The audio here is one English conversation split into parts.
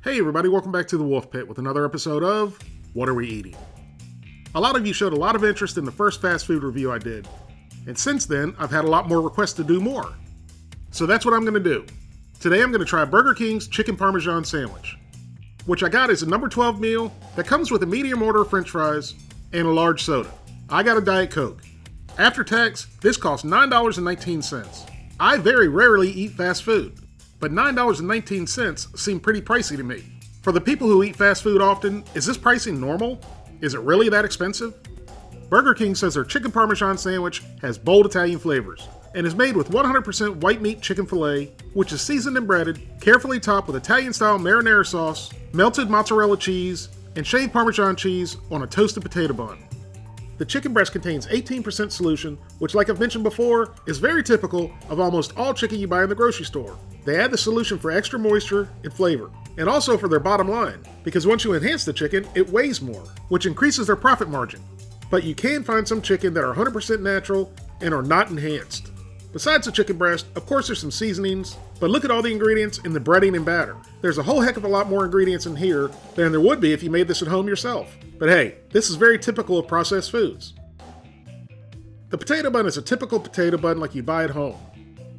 Hey everybody, welcome back to the Wolfe Pit with another episode of What Are We Eating? A lot of you showed a lot of interest in the first fast food review I did, and since then I've had a lot more requests to do more. So that's what I'm going to do. Today I'm going to try Burger King's Chicken Parmesan Sandwich, which I got as a number 12 meal that comes with a medium order of french fries and a large soda. I got a Diet Coke. After tax, this cost $9.19. I very rarely eat fast food, but $9.19 seem pretty pricey to me. For the people who eat fast food often, is this pricing normal? Is it really that expensive? Burger King says their chicken parmesan sandwich has bold Italian flavors and is made with 100% white meat chicken filet, which is seasoned and breaded, carefully topped with Italian-style marinara sauce, melted mozzarella cheese, and shaved Parmesan cheese on a toasted potato bun. The chicken breast contains 18% solution, which, like I've mentioned before, is very typical of almost all chicken you buy in the grocery store. They add the solution for extra moisture and flavor, and also for their bottom line, because once you enhance the chicken, it weighs more, which increases their profit margin. But you can find some chicken that are 100% natural and are not enhanced. Besides the chicken breast, of course there's some seasonings, but look at all the ingredients in the breading and batter. There's a whole heck of a lot more ingredients in here than there would be if you made this at home yourself. But hey, this is very typical of processed foods. The potato bun is a typical potato bun like you buy at home.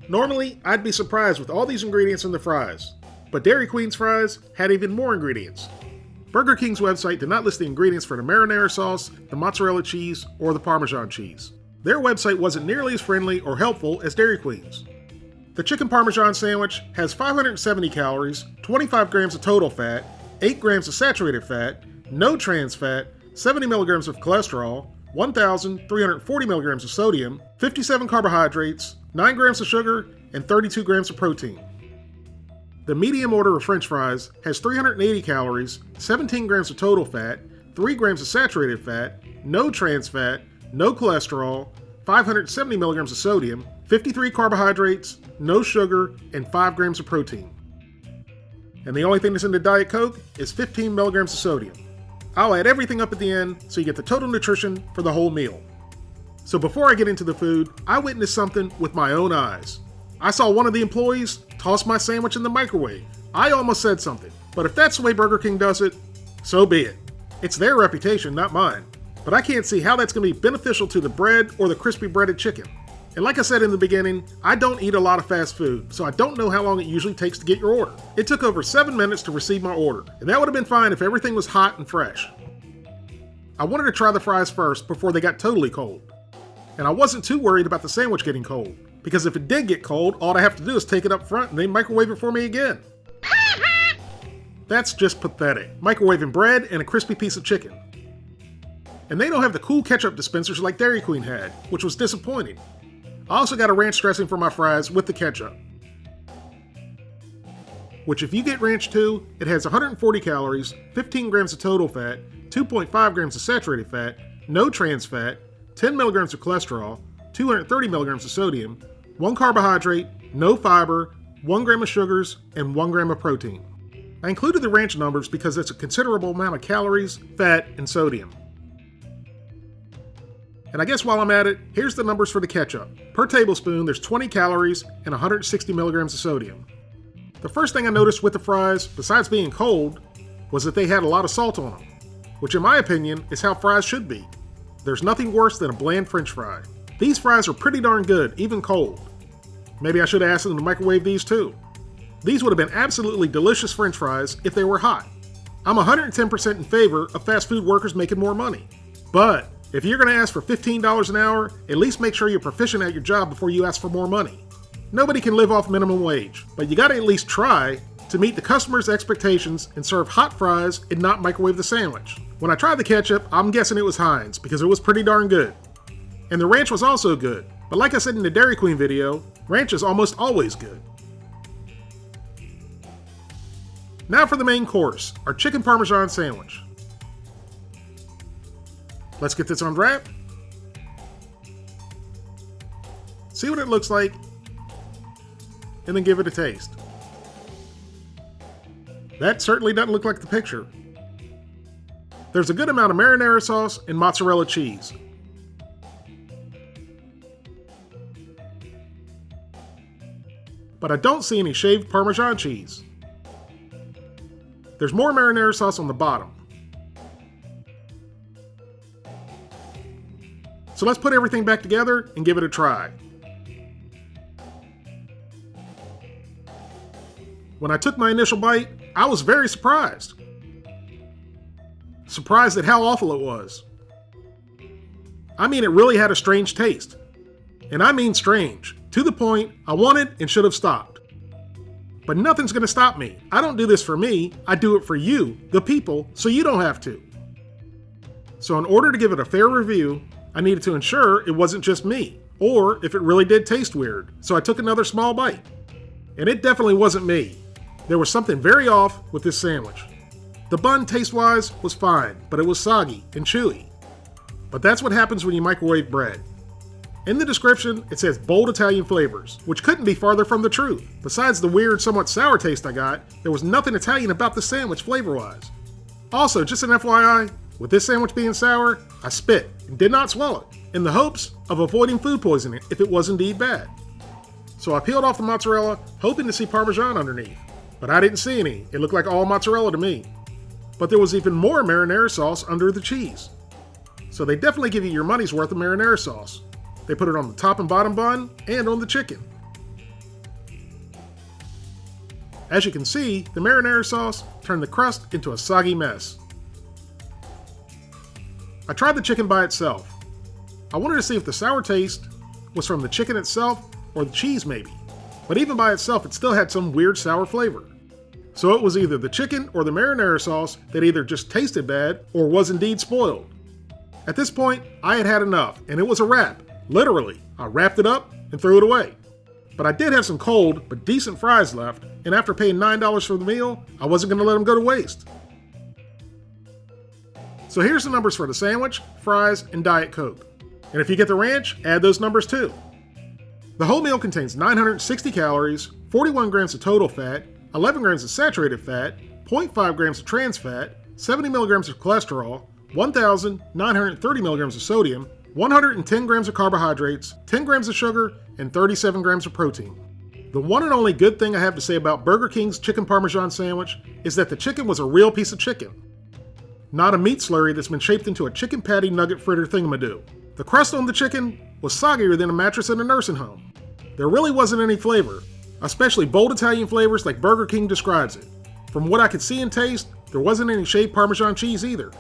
Normally, I'd be surprised with all these ingredients in the fries, but Dairy Queen's fries had even more ingredients. Burger King's website did not list the ingredients for the marinara sauce, the mozzarella cheese, or the Parmesan cheese. Their website wasn't nearly as friendly or helpful as Dairy Queen's. The chicken Parmesan sandwich has 570 calories, 25 grams of total fat, 8 grams of saturated fat, no trans fat, 70 milligrams of cholesterol, 1,340 milligrams of sodium, 57 carbohydrates, 9 grams of sugar, and 32 grams of protein. The medium order of french fries has 380 calories, 17 grams of total fat, 3 grams of saturated fat, no trans fat, no cholesterol, 570 milligrams of sodium, 53 carbohydrates, no sugar, and 5 grams of protein. And the only thing that's in the Diet Coke is 15 milligrams of sodium. I'll add everything up at the end so you get the total nutrition for the whole meal. So before I get into the food, I witnessed something with my own eyes. I saw one of the employees toss my sandwich in the microwave. I almost said something, but if that's the way Burger King does it, so be it. It's their reputation, not mine. But I can't see how that's going to be beneficial to the bread or the crispy breaded chicken. And like I said in the beginning, I don't eat a lot of fast food, so I don't know how long it usually takes to get your order. It took over 7 minutes to receive my order, and that would have been fine if everything was hot and fresh. I wanted to try the fries first before they got totally cold. And I wasn't too worried about the sandwich getting cold, because if it did get cold, all I have to do is take it up front and they microwave it for me again. That's just pathetic, microwaving bread and a crispy piece of chicken. And they don't have the cool ketchup dispensers like Dairy Queen had, which was disappointing. I also got a ranch dressing for my fries with the ketchup, which if you get ranch too, it has 140 calories, 15 grams of total fat, 2.5 grams of saturated fat, no trans fat, 10 milligrams of cholesterol, 230 milligrams of sodium, 1 carbohydrate, no fiber, 1 gram of sugars, and 1 gram of protein. I included the ranch numbers because it's a considerable amount of calories, fat, and sodium. And I guess while I'm at it, here's the numbers for the ketchup. Per tablespoon, there's 20 calories and 160 milligrams of sodium. The first thing I noticed with the fries, besides being cold, was that they had a lot of salt on them, which in my opinion is how fries should be. There's nothing worse than a bland french fry. These fries are pretty darn good, even cold. Maybe I should have asked them to microwave these too. These would have been absolutely delicious french fries if they were hot. I'm 110% in favor of fast food workers making more money. But if you're going to ask for $15 an hour, at least make sure you're proficient at your job before you ask for more money. Nobody can live off minimum wage, but you got to at least try to meet the customer's expectations and serve hot fries and not microwave the sandwich. When I tried the ketchup, I'm guessing it was Heinz because it was pretty darn good. And the ranch was also good, but like I said in the Dairy Queen video, ranch is almost always good. Now for the main course, our chicken Parmesan sandwich. Let's get this unwrapped, see what it looks like, and then give it a taste. That certainly doesn't look like the picture. There's a good amount of marinara sauce and mozzarella cheese. But I don't see any shaved Parmesan cheese. there's more marinara sauce on the bottom. So let's put everything back together and give it a try. When I took my initial bite, I was very surprised. Surprised at how awful it was. I mean, it really had a strange taste. And I mean strange, to the point I wanted and should have stopped. But nothing's gonna stop me. I don't do this for me, I do it for you, the people, so you don't have to. So in order to give it a fair review, I needed to ensure it wasn't just me, or if it really did taste weird, so I took another small bite. And it definitely wasn't me. There was something very off with this sandwich. The bun, taste-wise, was fine, but it was soggy and chewy. But that's what happens when you microwave bread. In the description, it says bold Italian flavors, which couldn't be farther from the truth. Besides the weird, somewhat sour taste I got, there was nothing Italian about the sandwich flavor-wise. Also, just an FYI, with this sandwich being sour, I spit and did not swallow it, in the hopes of avoiding food poisoning if it was indeed bad. So I peeled off the mozzarella, hoping to see Parmesan underneath. But I didn't see any, it looked like all mozzarella to me. But there was even more marinara sauce under the cheese. So they definitely give you your money's worth of marinara sauce. They put it on the top and bottom bun, and on the chicken. As you can see, the marinara sauce turned the crust into a soggy mess. I tried the chicken by itself. I wanted to see if the sour taste was from the chicken itself, or the cheese maybe. But even by itself, it still had some weird sour flavor. So it was either the chicken or the marinara sauce that either just tasted bad, or was indeed spoiled. At this point, I had had enough, and it was a wrap. Literally, I wrapped it up and threw it away. But I did have some cold but decent fries left, and after paying $9 for the meal, I wasn't going to let them go to waste. So here's the numbers for the sandwich, fries, and Diet Coke. And if you get the ranch, add those numbers too. The whole meal contains 960 calories, 41 grams of total fat, 11 grams of saturated fat, 0.5 grams of trans fat, 70 milligrams of cholesterol, 1,930 milligrams of sodium, 110 grams of carbohydrates, 10 grams of sugar, and 37 grams of protein. The one and only good thing I have to say about Burger King's chicken Parmesan sandwich is that the chicken was a real piece of chicken. Not a meat slurry that's been shaped into a chicken patty nugget fritter thingamadoo. The crust on the chicken was soggier than a mattress in a nursing home. There really wasn't any flavor, especially bold Italian flavors like Burger King describes it. From what I could see and taste, there wasn't any shaved Parmesan cheese either.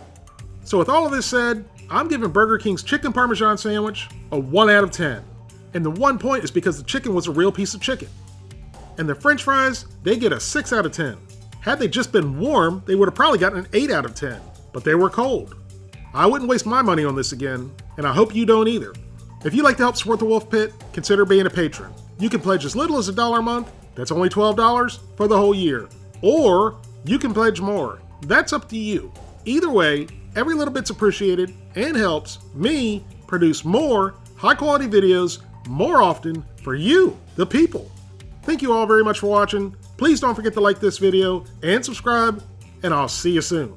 So with all of this said, I'm giving Burger King's chicken Parmesan sandwich a 1 out of 10. And the 1 point is because the chicken was a real piece of chicken. And the French fries, they get a 6 out of 10. Had they just been warm, they would have probably gotten an 8 out of 10. But they were cold. I wouldn't waste my money on this again, and I hope you don't either. If you'd like to help support the Wolfe Pit, consider being a patron. You can pledge as little as $1 a month, that's only $12 for the whole year. Or you can pledge more, that's up to you. Either way, every little bit's appreciated and helps me produce more high-quality videos more often for you, the people. Thank you all very much for watching. Please don't forget to like this video and subscribe, and I'll see you soon.